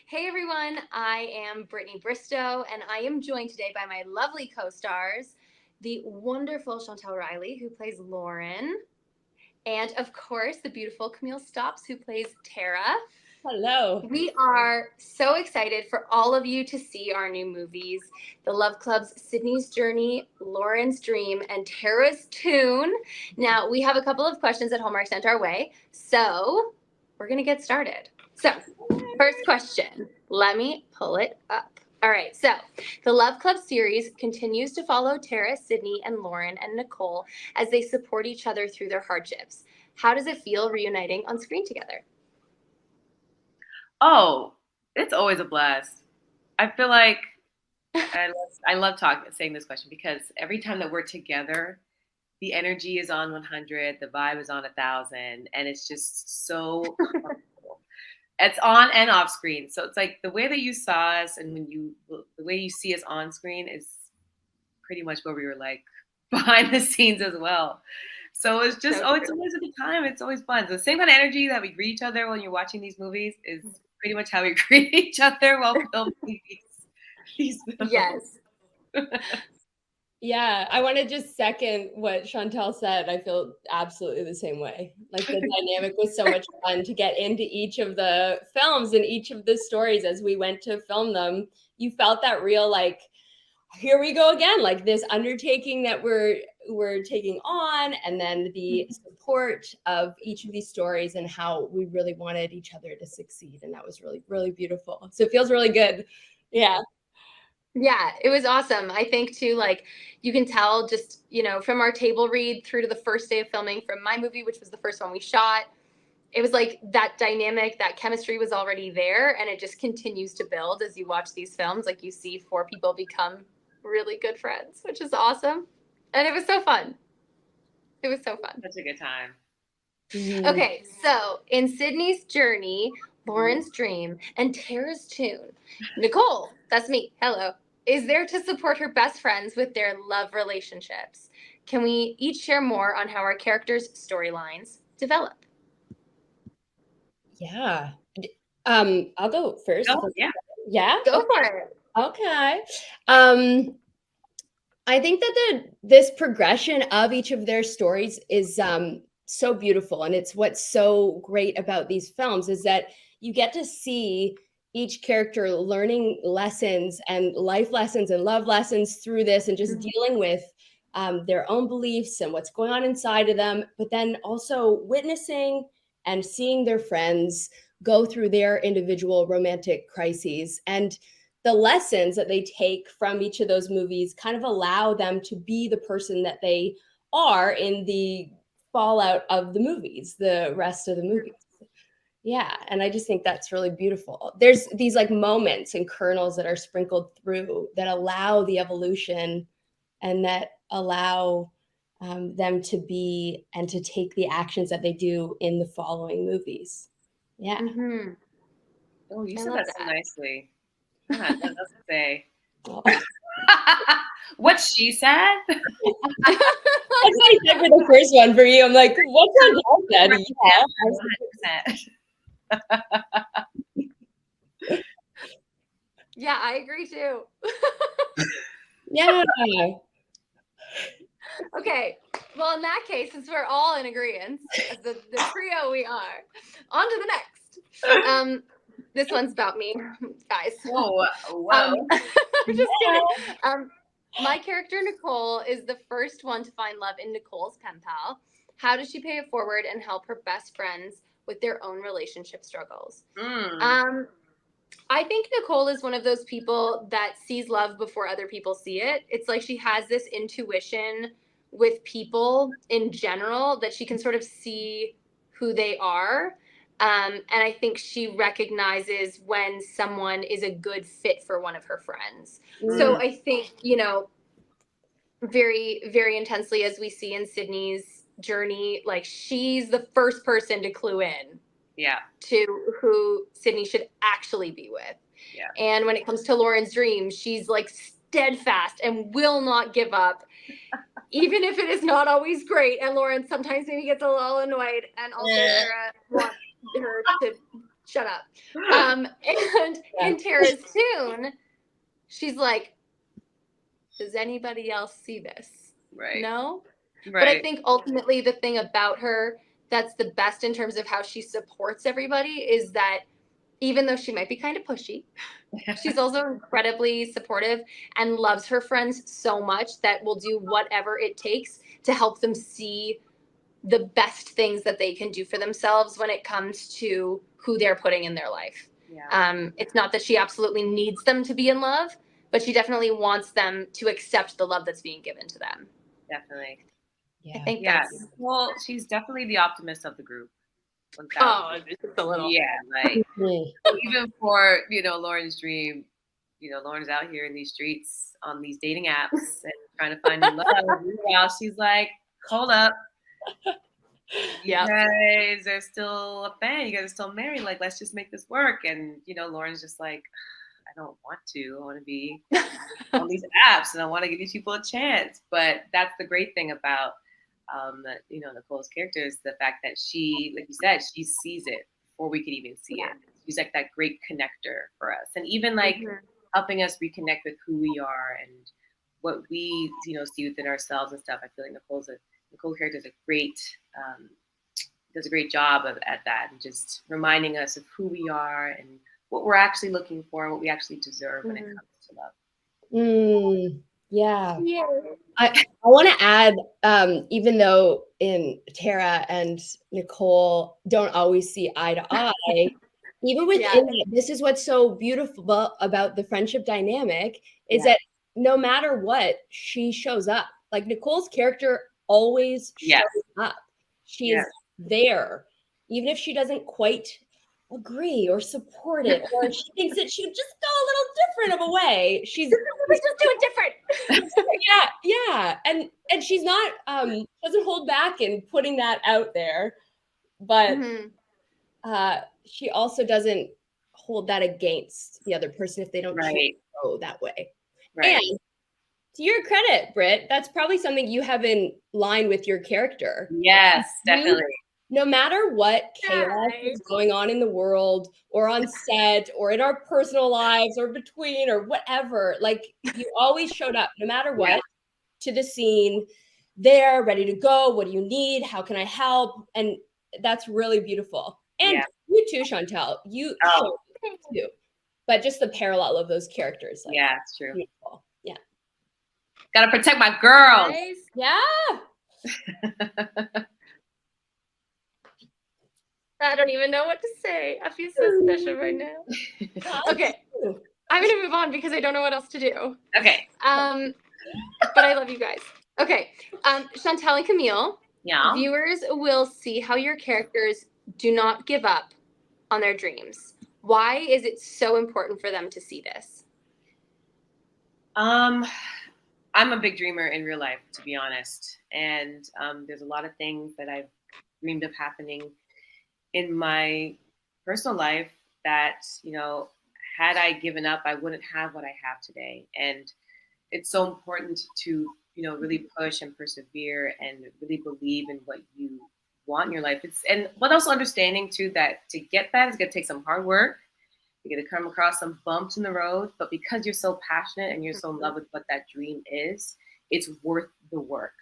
Hey everyone, I am Brittany Bristow, and I am joined today by my lovely co-stars, the wonderful Chantel Riley, who plays Lauren, and of course, the beautiful Camille Stops, who plays Tara. Hello. We are so excited for all of you to see our new movies, The Love Club's Sydney's Journey, Lauren's Dream, and Tara's Tune. Now, we have a couple of questions that Hallmark sent our way, so we're going to get started. So, first question. Let me pull it up. All right, so the Love Club series continues to follow Tara, Sydney, and Lauren and Nicole as they support each other through their hardships. How does it feel reuniting on screen together? Oh, it's always a blast. I feel like I love saying this question because every time that we're together, the energy is on 100, the vibe is on 1,000, and it's just so comfortable. It's on and off screen. So it's like the way that you saw us and the way you see us on screen is pretty much where we were like behind the scenes as well. So it's just, it's always a good time. It's always fun. The same kind of energy that we greet each other when you're watching these movies is pretty much how we greet each other while filming these films. Yes. Yeah, I want to just second what Chantel said. I feel absolutely the same way. Like the dynamic was so much fun to get into each of the films and each of the stories as we went to film them. You felt that real, like, here we go again, like this undertaking that we're taking on, and then the support of each of these stories and how we really wanted each other to succeed. And that was really, really beautiful. So it feels really good. Yeah. Yeah, it was awesome. I think too, like you can tell just, from our table read through to the first day of filming from my movie, which was the first one we shot, it was like that dynamic, that chemistry was already there, and it just continues to build as you watch these films. Like you see four people become really good friends, which is awesome. And it was so fun. It was so fun. Such a good time. Mm-hmm. Okay, so in Sydney's Journey, Lauren's Dream, and Tara's Tune, Nicole, that's me, hello, is there to support her best friends with their love relationships. Can we each share more on how our characters' storylines develop? Yeah. I'll go first. Oh, yeah. Yeah? Go for it. Okay. I think that this progression of each of their stories is so beautiful, and it's what's so great about these films is that you get to see each character learning lessons and life lessons and love lessons through this, and just dealing with their own beliefs and what's going on inside of them, but then also witnessing and seeing their friends go through their individual romantic crises, and the lessons that they take from each of those movies kind of allow them to be the person that they are in the fallout of the movies, the rest of the movies. Yeah. And I just think that's really beautiful. There's these like moments and kernels that are sprinkled through that allow the evolution and that allow them to be and to take the actions that they do in the following movies. Yeah. Mm-hmm. Oh, you said that so nicely. God, what else to say? What she said? That's what I said for the first one for you. I'm like, what's on that? Yeah, 100%. Yeah, I agree too. Yeah. Okay. Well, in that case, since we're all in agreement, as the trio we are, on to the next. This one's about me, guys. Whoa. Just kidding. My character, Nicole, is the first one to find love in Nicole's pen pal. How does she pay it forward and help her best friends with their own relationship struggles? I think Nicole is one of those people that sees love before other people see it. It's like she has this intuition with people in general that she can sort of see who they are. And I think she recognizes when someone is a good fit for one of her friends. So I think, very, very intensely, as we see in Sydney's journey, like she's the first person to clue in to who Sydney should actually be with. Yeah. And when it comes to Lauren's Dream, she's like steadfast and will not give up, even if it is not always great. And Lauren sometimes maybe gets a little annoyed, and also Sarah wants her to Shut up. And in Tara's tune, she's like, does anybody else see this? Right. No? Right. But I think ultimately the thing about her that's the best in terms of how she supports everybody is that even though she might be kind of pushy, she's also incredibly supportive and loves her friends so much that will do whatever it takes to help them see the best things that they can do for themselves when it comes to who they're putting in their life. Yeah. It's not that she absolutely needs them to be in love, but she definitely wants them to accept the love that's being given to them. Definitely. I think Yeah. that's... Well, she's definitely the optimist of the group. 1000. Oh, just a little. Yeah, like even for, you know, Lauren's dream, you know, Lauren's out here in these streets on these dating apps and trying to find new love. Meanwhile, she's like, hold up. You guys are still a fan. You guys are still married. Like, let's just make this work. And, you know, Lauren's just like, I don't want to. I want to be on these apps and I want to give these people a chance. But that's the great thing about, you know, Nicole's character is the fact that she, like you said, she sees it before we could even see it. She's like that great connector for us. And even like helping us reconnect with who we are and what we, you know, see within ourselves and stuff. I feel like Nicole character is a great, does a great job at that and just reminding us of who we are and what we're actually looking for and what we actually deserve when it comes to love. Yeah. I want to add, even though Tara and Nicole don't always see eye to eye, even within it, this is what's so beautiful about the friendship dynamic is that no matter what, she shows up. Like Nicole's character always shows up. She is there, even if she doesn't quite agree or support it, or she thinks that she would just go a little different of a way. She's just do it different. yeah. And she's not doesn't hold back in putting that out there, but she also doesn't hold that against the other person if they don't go that way. And to your credit, Britt, that's probably something you have in line with your character. Yes, definitely. No matter what chaos is going on in the world or on set or in our personal lives or between or whatever, like you always showed up no matter what to the scene, there, ready to go. What do you need? How can I help? And that's really beautiful. And you too, Chantel, you showed up too. But just the parallel of those characters. Like, it's true. Beautiful. Yeah. Gotta protect my girls. Nice. Yeah. I don't even know what to say. I feel so special right now. Okay. I'm going to move on because I don't know what else to do. Okay. But I love you guys. Okay. Chantel and Camille. Yeah. Viewers will see how your characters do not give up on their dreams. Why is it so important for them to see this? I'm a big dreamer in real life, to be honest. And there's a lot of things that I've dreamed of happening in my personal life that, you know, had I given up, I wouldn't have what I have today. And it's so important to, you know, really push and persevere and really believe in what you want in your life. But also understanding too that to get that is going to take some hard work. You're going to come across some bumps in the road, but because you're so passionate and you're so in love with what that dream is, it's worth the work.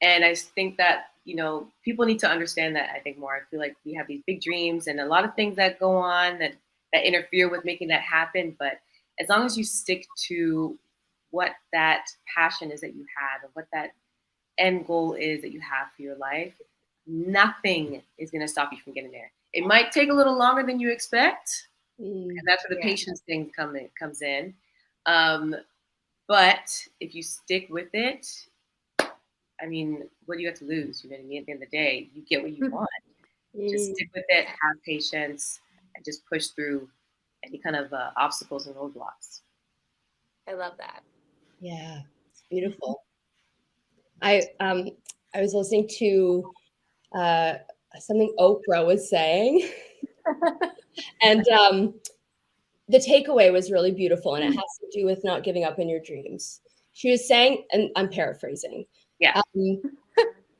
And I think that, you know, people need to understand that, I think, more. I feel like we have these big dreams and a lot of things that go on that interfere with making that happen. But as long as you stick to what that passion is that you have and what that end goal is that you have for your life, nothing is going to stop you from getting there. It might take a little longer than you expect. And that's where the patience thing comes in. But if you stick with it, I mean, what do you have to lose? You know what I mean? At the end of the day, you get what you want. Just stick with it, have patience, and just push through any kind of obstacles and roadblocks. I love that. Yeah, it's beautiful. I was listening to something Oprah was saying, and the takeaway was really beautiful, and it has to do with not giving up on your dreams. She was saying, and I'm paraphrasing,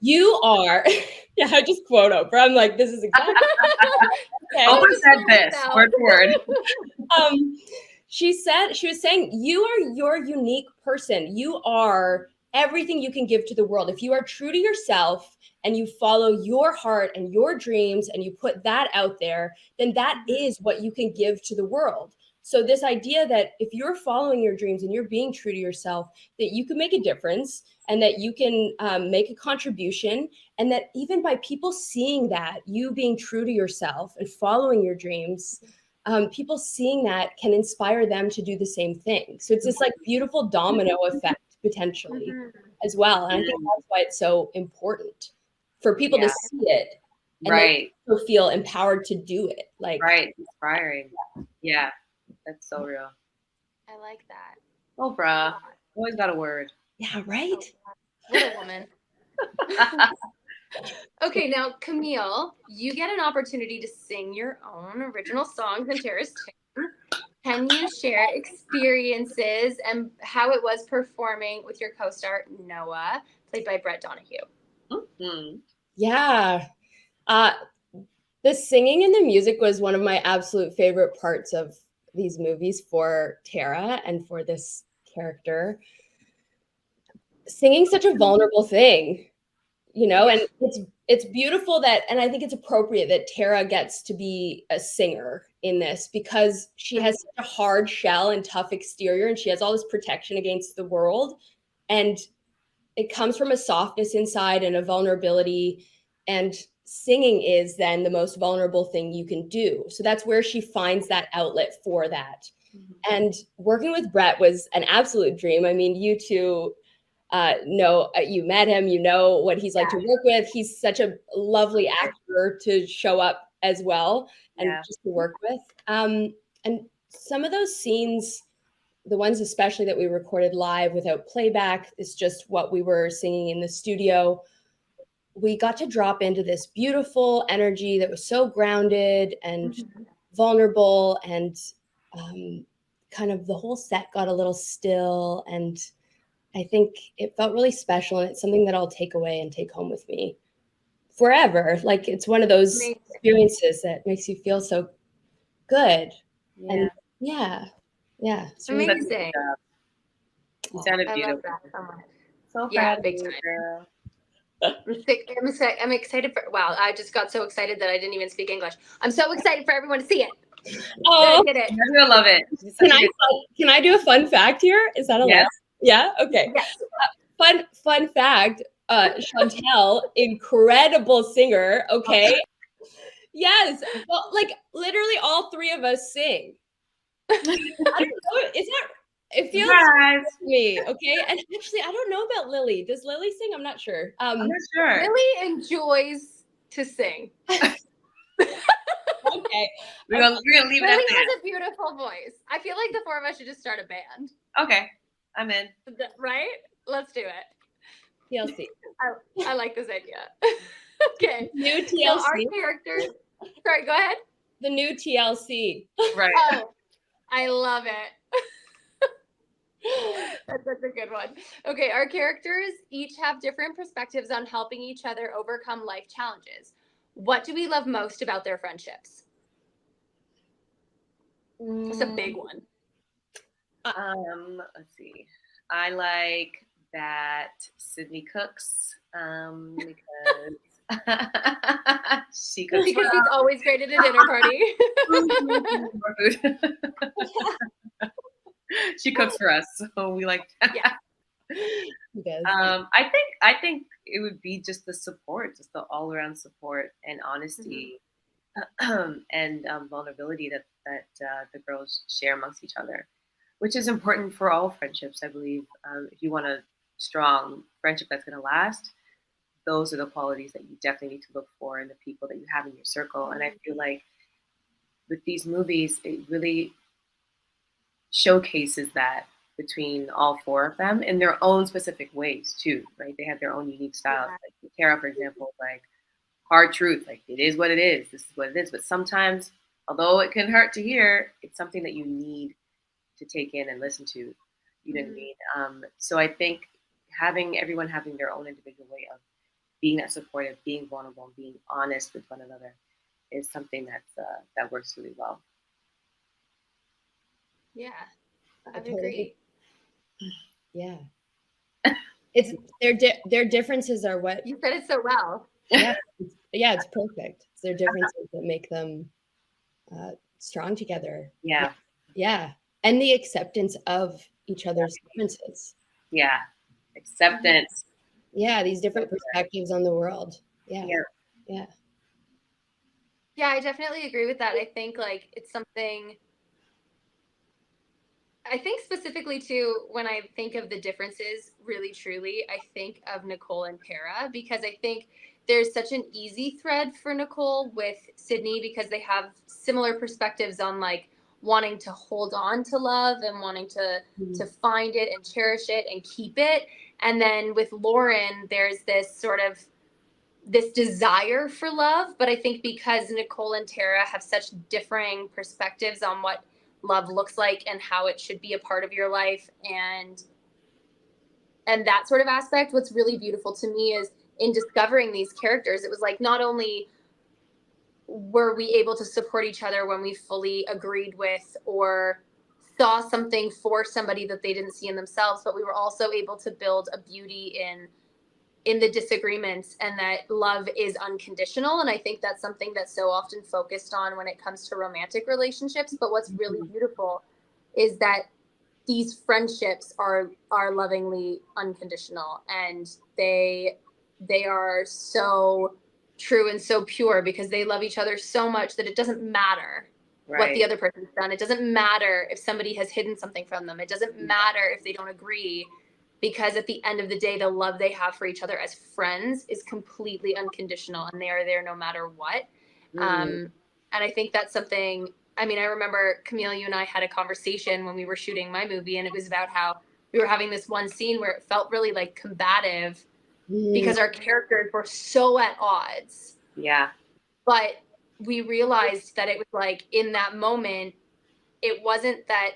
You are, yeah, I just quote Oprah. I'm like, this is exactly. Okay. Oprah said this, word for word. She was saying, you are your unique person. You are everything you can give to the world. If you are true to yourself and you follow your heart and your dreams and you put that out there, then that is what you can give to the world. So this idea that if you're following your dreams and you're being true to yourself, that you can make a difference and that you can make a contribution, and that even by people seeing that, you being true to yourself and following your dreams, people seeing that can inspire them to do the same thing. So it's this like beautiful domino effect potentially as well. And I think that's why it's so important for people to see it and then feel empowered to do it. Like inspiring. Yeah, that's so real. I like that. Oprah, always got a word. Yeah, right. What a woman. Okay, now Camille, you get an opportunity to sing your own original songs in Tara's tune. Can you share experiences and how it was performing with your co-star Noah, played by Brett Donahue? Mm-hmm. Yeah. The singing and the music was one of my absolute favorite parts of these movies for Tara and for this character. Singing such a vulnerable thing, you know, and it's beautiful that, and I think it's appropriate that Tara gets to be a singer in this because she has such a hard shell and tough exterior, and she has all this protection against the world, and it comes from a softness inside and a vulnerability, and singing is then the most vulnerable thing you can do. So that's where she finds that outlet for that. And working with Brett was an absolute dream. I mean, you two know, you met him, you know what he's like to work with. He's such a lovely actor to show up as well and just to work with. And some of those scenes, the ones especially that we recorded live without playback, is just what we were singing in the studio. We got to drop into this beautiful energy that was so grounded and vulnerable, and kind of the whole set got a little still, and I think it felt really special, and it's something that I'll take away and take home with me forever. Like, it's one of those experiences that makes you feel so good. And yeah. Amazing. You sounded beautiful. I love that so much. So proud of big you, time. girl. I'm excited for, wow, I just got so excited that I didn't even speak English. I'm so excited for everyone to see it. Oh, get it. I'm gonna love it. Can I do a fun fact here? Is that allowed? Yes. Yeah. Okay. Yes. Fun fact. Chantel, incredible singer. Okay. Yes. Well, like literally all three of us sing. I don't know. Is that? It feels to me. Okay. And actually, I don't know about Lily. Does Lily sing? I'm not sure. I'm not sure. Lily enjoys to sing. Okay. We're gonna leave it at Lily that. has a beautiful voice. I feel like the four of us should just start a band. Okay. I'm in. Right? Let's do it. TLC. I like this idea. Okay. New TLC. So our characters. Sorry, go ahead. The new TLC. Right. Oh, I love it. That's a good one. Okay, our characters each have different perspectives on helping each other overcome life challenges. What do we love most about their friendships? It's a big one. Let's see. I like that Sydney cooks because she cooks. Because he's always great at a dinner party. More food. She cooks for us, so we like that. Yeah. I think it would be just the support, just the all-around support and honesty, and vulnerability that the girls share amongst each other, which is important for all friendships, I believe. If you want a strong friendship that's going to last, those are the qualities that you definitely need to look for in the people that you have in your circle. And I feel like with these movies, it really showcases that between all four of them in their own specific ways too, right? They have their own unique styles. Like Tara, for example, like hard truth, like it is what it is. This is what it is. But sometimes, although it can hurt to hear, it's something that you need to take in and listen to. You know what I mean? So I think everyone having their own individual way of being that supportive, being vulnerable, and being honest with one another is something that works really well. Yeah, I I would totally agree. Yeah. It's their differences are what You said it so well. it's perfect. It's their differences that make them strong together. Yeah. Yeah. And the acceptance of each other's differences. Yeah. Acceptance. Yeah, these different perspectives on the world. Yeah. Yeah. Yeah, I definitely agree with that. I think like it's something, I think specifically too, when I think of the differences, really truly, I think of Nicole and Tara, because I think there's such an easy thread for Nicole with Sydney because they have similar perspectives on like wanting to hold on to love and wanting to find it and cherish it and keep it. And then with Lauren, there's this desire for love, but I think because Nicole and Tara have such differing perspectives on what love looks like and how it should be a part of your life and that sort of aspect, what's really beautiful to me is in discovering these characters, it was like not only were we able to support each other when we fully agreed with or saw something for somebody that they didn't see in themselves, but we were also able to build a beauty in the disagreements and that love is unconditional. And I think that's something that's so often focused on when it comes to romantic relationships. But what's really beautiful is that these friendships are lovingly unconditional, and they are so true and so pure because they love each other so much that it doesn't matter what the other person's done. It doesn't matter if somebody has hidden something from them. It doesn't matter if they don't agree, because at the end of the day, the love they have for each other as friends is completely unconditional, and they are there no matter what. And I think that's something, I mean, I remember Camille, you and I had a conversation when we were shooting my movie, and it was about how we were having this one scene where it felt really like combative because our characters were so at odds. Yeah. But we realized that it was like in that moment, it wasn't that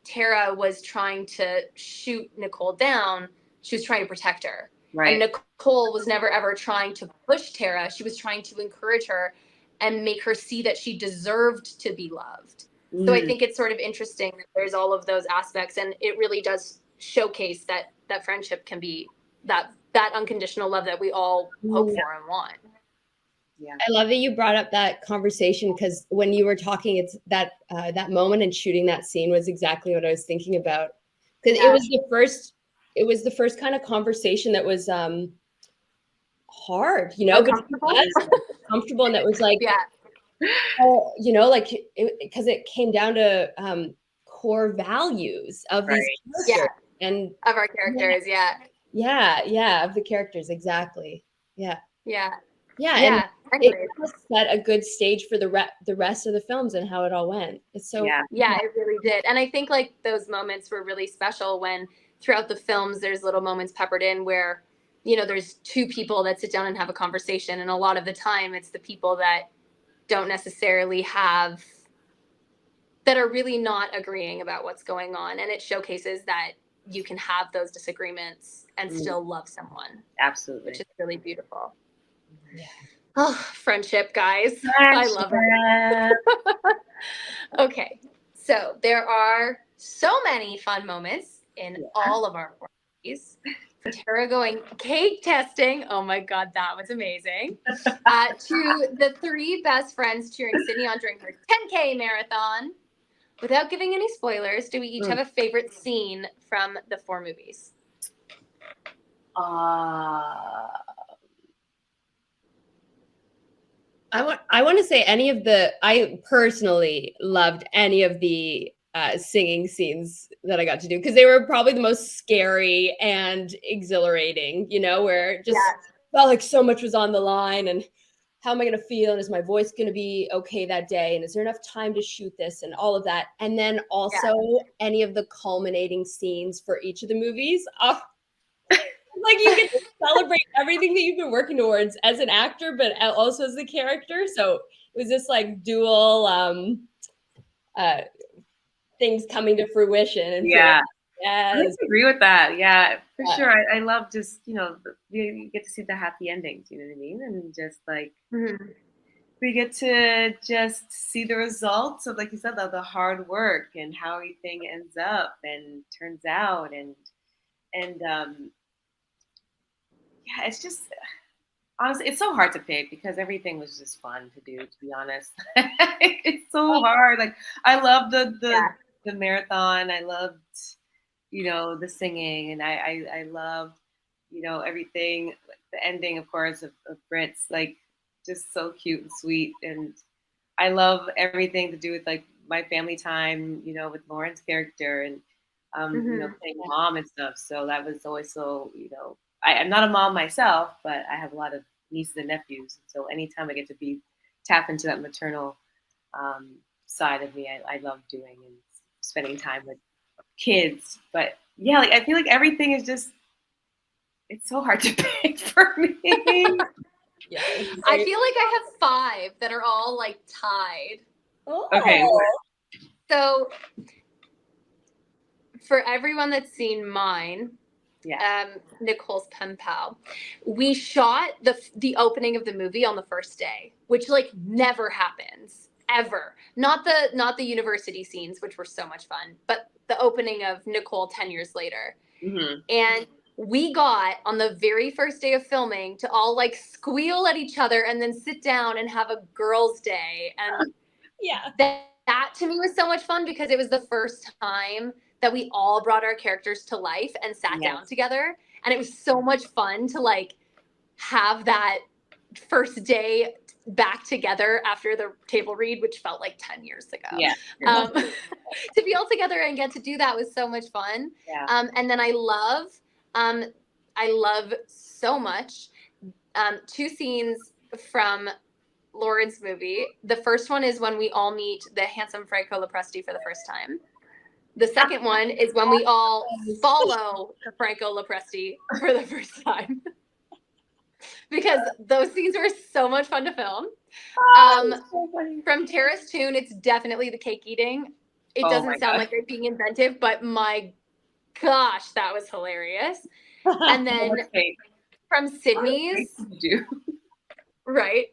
Tara was trying to shoot Nicole down. She was trying to protect her. Right. And Nicole was never ever trying to push Tara. She was trying to encourage her and make her see that she deserved to be loved. So I think it's sort of interesting that there's all of those aspects, and it really does showcase that friendship can be that unconditional love that we all hope for and want. Yeah. I love that you brought up that conversation, because when you were talking, it's that that moment and shooting that scene was exactly what I was thinking about. Because it was the first kind of conversation that was hard, you know, but it was comfortable, and that was like, oh, you know, like because it came down to core values of these characters and of our characters, of the characters, exactly, and it set a good stage for the rest of the films and how it all went. It's so it really did. And I think like those moments were really special when throughout the films there's little moments peppered in where, you know, there's two people that sit down and have a conversation, and a lot of the time it's the people that don't necessarily have, that are really not agreeing about what's going on, and it showcases that you can have those disagreements and still love someone. Absolutely. Which is really beautiful. Oh, friendship, guys. I love it. Okay, so there are so many fun moments in all of our movies. From Tara going cake testing, oh my god, that was amazing, to the three best friends cheering Sydney on during her 10K marathon. Without giving any spoilers, do we each have a favorite scene from the four movies? I want to say I personally loved any of the singing scenes that I got to do, because they were probably the most scary and exhilarating, you know, where it just felt like so much was on the line, and how am I going to feel, and is my voice going to be okay that day, and is there enough time to shoot this, and all of that. And then also any of the culminating scenes for each of the movies. Like you get to celebrate everything that you've been working towards as an actor, but also as the character. So it was just like dual things coming to fruition. And Yes. I agree with that. Yeah, for sure. I love just, you get to see the happy endings, you know what I mean? And just like, we get to just see the results of, like you said, the hard work and how everything ends up and turns out. And yeah, it's just, honestly, it's so hard to pick because everything was just fun to do, to be honest. It's so hard. Like, I loved the marathon. I loved, the singing, and I loved, everything. The ending, of course, of Brit's, like, just so cute and sweet. And I love everything to do with, like, my family time, with Lauren's character and, playing mom and stuff. So that was always so, I'm not a mom myself, but I have a lot of nieces and nephews. So anytime I get to tap into that maternal side of me, I love doing and spending time with kids. But yeah, like, I feel like everything is just, it's so hard to pick for me. Yeah. I feel like I have 5 that are all like tied. Oh. Okay. So for everyone that's seen mine, Nicole's pen pal, we shot the opening of the movie on the first day, which like never happens ever. Not the university scenes, which were so much fun, but the opening of Nicole 10 years later. Mm-hmm. And we got on the very first day of filming to all like squeal at each other and then sit down and have a girls' day. And that to me was so much fun because it was the first time that we all brought our characters to life and sat down together. And it was so much fun to like have that first day back together after the table read, which felt like 10 years ago. Yeah. To be all together and get to do that was so much fun. Yeah. And then I love so much 2 scenes from Lauren's movie. The first one is when we all meet the handsome Franco Lopresti for the first time. The second one is when we all follow Franco Lopresti for the first time. Because those scenes were so much fun to film. So funny. From Tara's tune, it's definitely the cake eating. It doesn't sound like they're being inventive, but my gosh, that was hilarious. And then from Sydney's, right?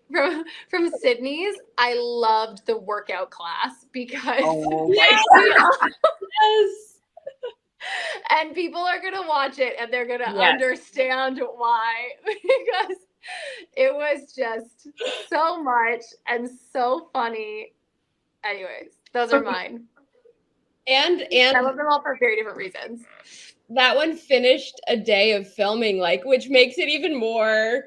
From Sydney's, I loved the workout class because Yes. And people are gonna watch it and they're gonna understand why, because it was just so much and so funny. Anyways, those are mine. And I love them all for very different reasons. That one finished a day of filming, like, which makes it even more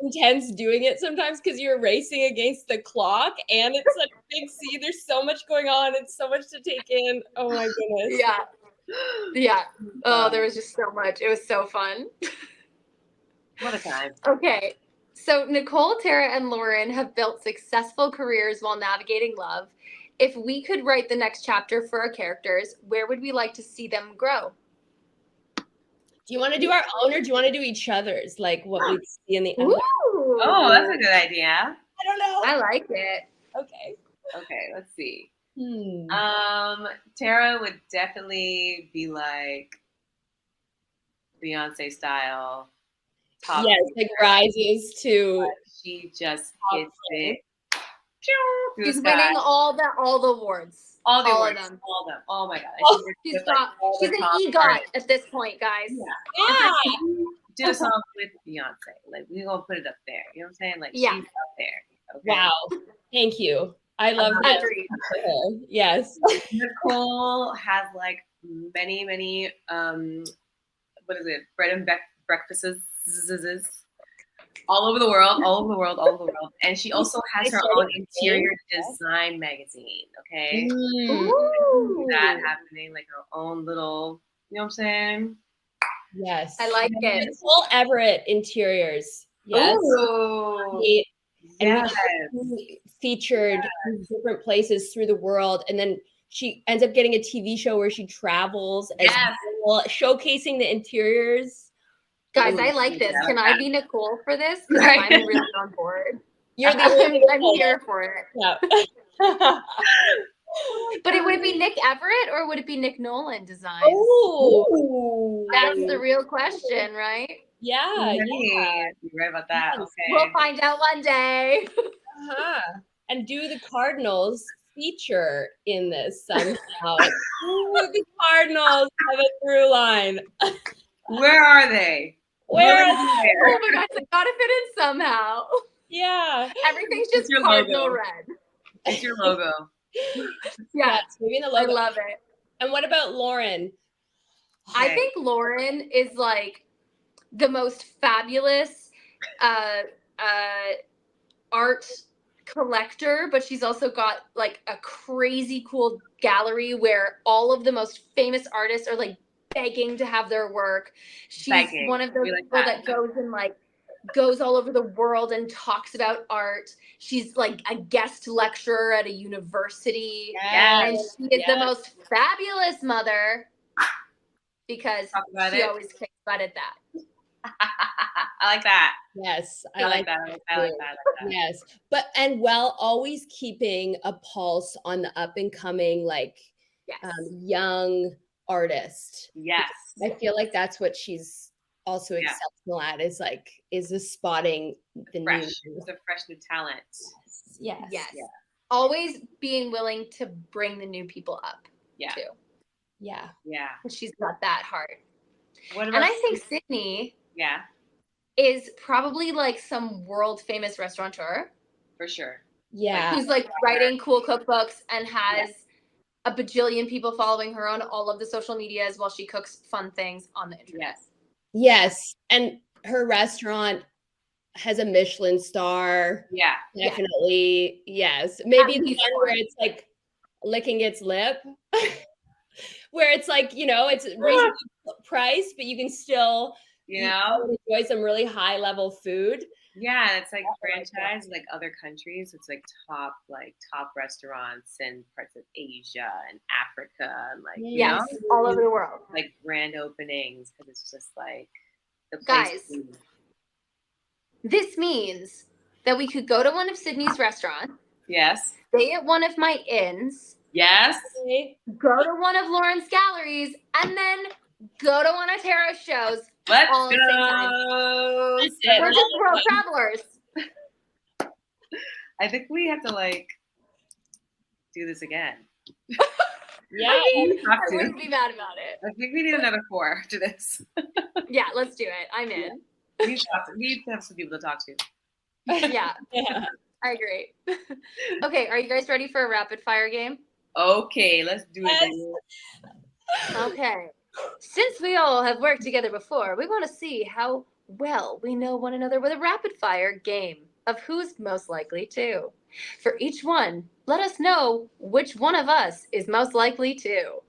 intense doing it sometimes because you're racing against the clock and it's such a big scene. There's so much going on. It's so much to take in. Oh my goodness. Yeah. Oh, there was just so much. It was so fun. What a time. Okay. So Nicole, Tara, and Lauren have built successful careers while navigating love. If we could write the next chapter for our characters, where would we like to see them grow? Do you want to do our own or do you want to do each other's? Like what we see in the other? Oh, that's a good idea. I don't know. I like it. Okay. Okay, let's see. Tara would definitely be like Beyonce style. Yes, like rises to. She just hits it. She's winning all the awards. All of them. All of them. Oh my god. She's an EGOT at this point, guys. Yeah. Do a song with Beyonce. Like, we're gonna put it up there. You know what I'm saying? Like, she's up there. Okay? Wow. Thank you. I love that. Yes. Nicole has like many, what is it? Bread and breakfasts all over the world. And she also has her own interior design magazine. Okay. That happening, like her own little, you know what I'm saying? Yes. I like it. Nicole Everett Interiors. Yes. Yes. Featured in different places through the world. And then she ends up getting a TV show where she travels as well, showcasing the interiors. Guys, I like this. Can I be Nicole for this? Because I'm really on board. I'm here for it. Yeah. But it would be Nick Everett or would it be Nick Nolan designs? Oh, That's the real question, right? yeah. You're right about that. Yes. Okay. We'll find out one day. Uh-huh. And do the Cardinals feature in this somehow? Ooh, the Cardinals have a through line. Where are they? Where? Oh my gosh, I gotta fit in somehow. Yeah. Everything's just your cardinal logo. red. It's your logo. Yeah, maybe the I logo. love it. And what about Lauren? I think Lauren is like the most fabulous art collector, but she's also got like a crazy cool gallery where all of the most famous artists are like begging to have their work. She's one of those people that goes and like goes all over the world and talks about art. She's like a guest lecturer at a university. And she is the most fabulous mother because she always kicks butt at that. I like that. Yes, I like that. I like that. Yes, but and while always keeping a pulse on the up and coming, like young artist. Yes, I feel like that's what she's also exceptional at. Is spotting the fresh, new, the fresh new talent. Yes. Always being willing to bring the new people up. Too. Yeah. She's got that heart. And I think Sydney. Yeah. Is probably like some world famous restaurateur. For sure. Yeah. Who's like writing cool cookbooks and has a bajillion people following her on all of the social medias while she cooks fun things on the internet. Yes. And her restaurant has a Michelin star. Yeah. Definitely. Yes. Maybe the one where it's like licking its lip. Where it's like, it's reasonably priced, but you can still enjoy some really high level food. Yeah, it's like franchise like other countries. It's like top restaurants in parts of Asia and Africa and like all over the world. Like grand openings because it's just like the Guys, place. this means that we could go to one of Sydney's restaurants. Yes. Stay at one of my inns. Yes. Go to one of Lauren's galleries and then go to one of Tara's shows. Let's all at the same time. We're just world travelers. I think we have to like do this again. I wouldn't be mad about it. I think we need another 4 after this. Yeah, let's do it. I'm in. We need to have some people to talk to. Yeah. I agree. Okay, are you guys ready for a rapid fire game? Okay, let's do it. Okay. Since we all have worked together before, we want to see how well we know one another with a rapid fire game of who's most likely to. For each one, let us know which one of us is most likely to.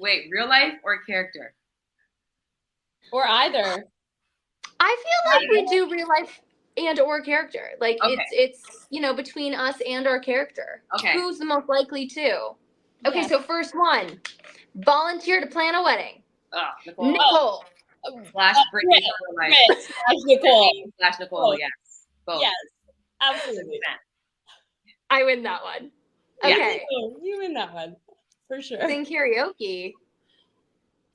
Wait, real life or character? Or either. I feel like we do real life and or character. Like it's between us and our character. Okay. Who's the most likely to? Okay, so first one. Volunteer to plan a wedding. Nicole. Slash Brittany. Slash Nicole. Slash Nicole, yes. Both. Yes, absolutely. I win that one. Okay. Yeah. You win that one. For sure. Sing karaoke.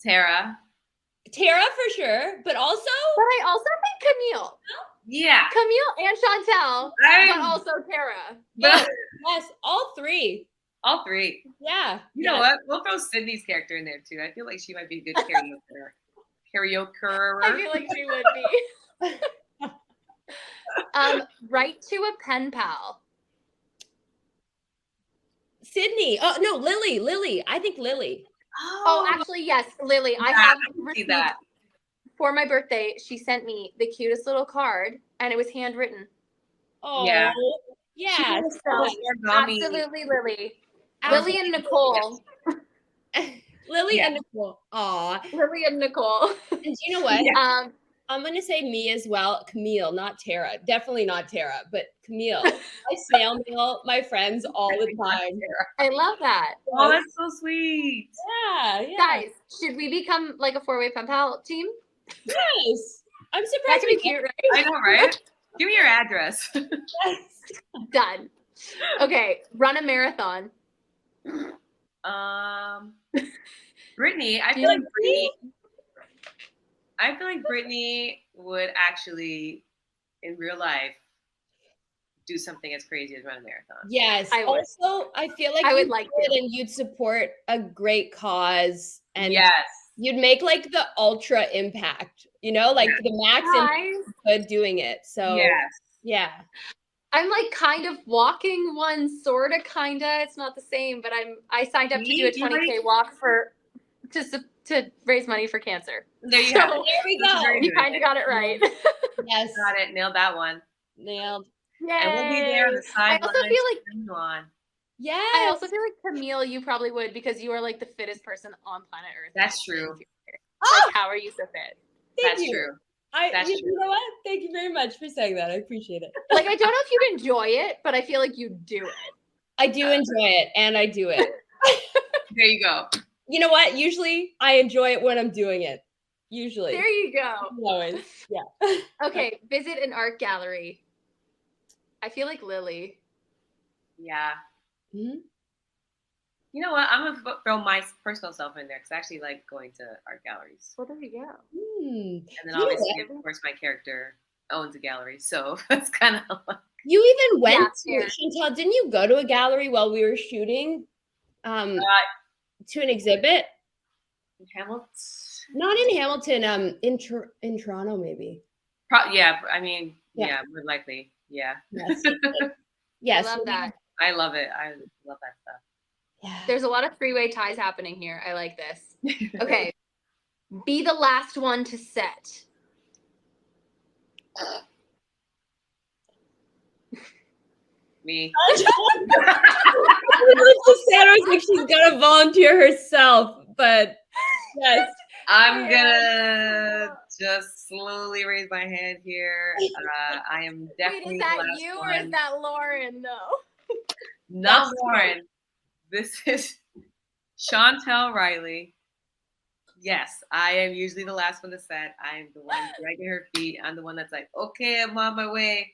Tara for sure, but I also think Camille. Yeah. Camille and Chantel, but also Tara. Yes, all three. All three. Yeah. You know what? We'll throw Sydney's character in there too. I feel like she might be a good karaoke. I feel like she would be. Write to a pen pal. Sydney. Oh no, Lily. I think Lily. Oh, actually, yes, Lily. I have received that. For my birthday, she sent me the cutest little card, and it was handwritten. Oh, yeah. Absolutely, Lily. Lily and Nicole. Lily and Nicole. Aw. Lily and Nicole. And you know what? I'm going to say me as well. Camille, not Tara. Definitely not Tara, but Camille. I snail mail my friends all the time. I love that. Oh, that's so sweet. Yeah. Guys, should we become like a 4-way pen pal team? Yes. I'm surprised. That could be cute, right? I know, right? Give me your address. Done. Okay, run a marathon. Brittany, I feel like Brittany would actually, in real life, do something as crazy as run a marathon. Yes. I would. Also, I feel like I would you'd like do it to. and you'd support a great cause, and Yes. you'd make like the ultra impact, like the max impact you could doing it. So yes. yeah. I'm like kind of walking one, sort of, kind of. It's not the same, but I signed up to do a 20K walk to raise money for cancer. There you So, go. There we go. You kind of got it right. Yes. Got it. Nailed that one. Nailed. Yay. And we'll be there on the sidelines. I also feel like Yes. I also feel like Camille, you probably would, because you are like the fittest person on planet Earth. That's true. Like, how are you so fit? That's true. You know what? Thank you very much for saying that. I appreciate it. Like, I don't know if you'd enjoy it, but I feel like you do it. I do enjoy it, and I do it. There you go. You know what? Usually, I enjoy it when I'm doing it. Usually. There you go. Always. Yeah. Okay, visit an art gallery. I feel like Lily. Yeah. Mm-hmm. You know what? I'm going to throw my personal self in there because I actually like going to art galleries. Well, there you go. And then obviously, of course, my character owns a gallery. So that's kind of like... You even went to, Chantel, didn't you go to a gallery while we were shooting to an exhibit? In Hamilton? Not in Hamilton, in Toronto, maybe. Yeah, I mean, yeah, more likely. Yeah. Yes. Yes. I love that. I love it. I love that stuff. Yeah. There's a lot of three-way ties happening here. I like this. Okay. Be the last one to set. Me. Sarah was like, she's gonna volunteer herself, but yes. I'm gonna just slowly raise my hand here. I am definitely. Wait, is that you or is that Lauren? No. Not Lauren. This is Chantel Riley. Yes, I am usually the last one to set. I'm the one dragging her feet. I'm the one that's like, okay, I'm on my way.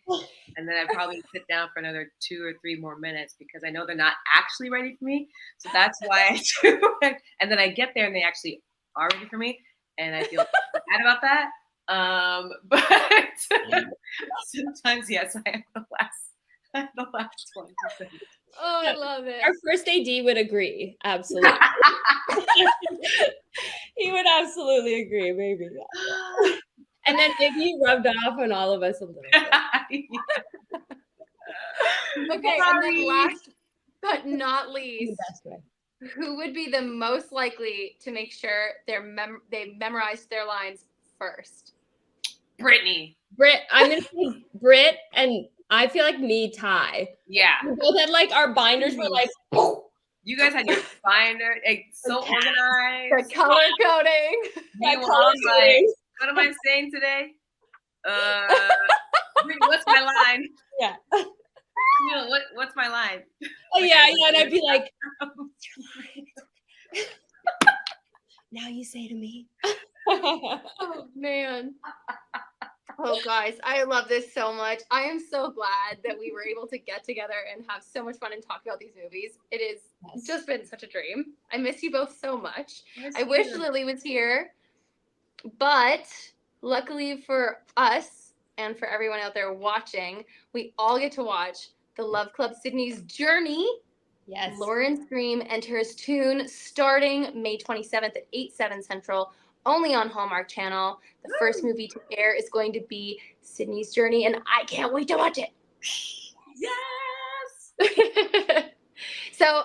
And then I probably sit down for another 2 or 3 more minutes because I know they're not actually ready for me. So that's why I do it. And then I get there and they actually are ready for me. And I feel bad about that. But sometimes, yes, I am the last one to set. Oh, I love it. Our first AD would agree. Absolutely. He would absolutely agree, maybe. And then maybe you rubbed off on all of us a little bit. Okay, and then last but not least, the best way. who would be the most likely to make sure they memorized their lines first? Brittany. I'm gonna say Britt, and I feel like me, Ty. Yeah. We both had like our binders were like. You guys had your binder, so organized. The color coding. You were all like, what am I saying today? What's my line? Yeah. Camille, what's my line? Oh yeah, and I'd be like, now you say to me. Oh man. Oh guys, I love this so much. I am so glad that we were able to get together and have so much fun and talk about these movies. It has just been such a dream. I miss you both so much. I wish Lily was here, but luckily for us and for everyone out there watching, we all get to watch The Love Club Sydney's Journey. Yes. Lauren Scream enters Toon starting May 27th at 8/7 Central. Only on Hallmark Channel. The first movie to air is going to be Sydney's Journey, and I can't wait to watch it. Yes! So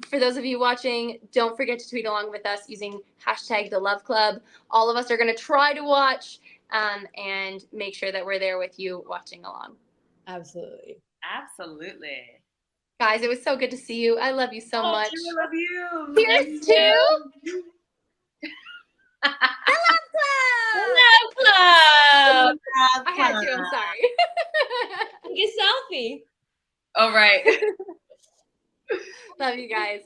for those of you watching, don't forget to tweet along with us using hashtag The Love Club. All of us are going to try to watch and make sure that we're there with you watching along. Absolutely. Absolutely. Guys, it was so good to see you. I love you so much. I love you. Cheers to... The Love Club! Love Club! I had to, I'm sorry. Take a selfie. All right. Love you guys.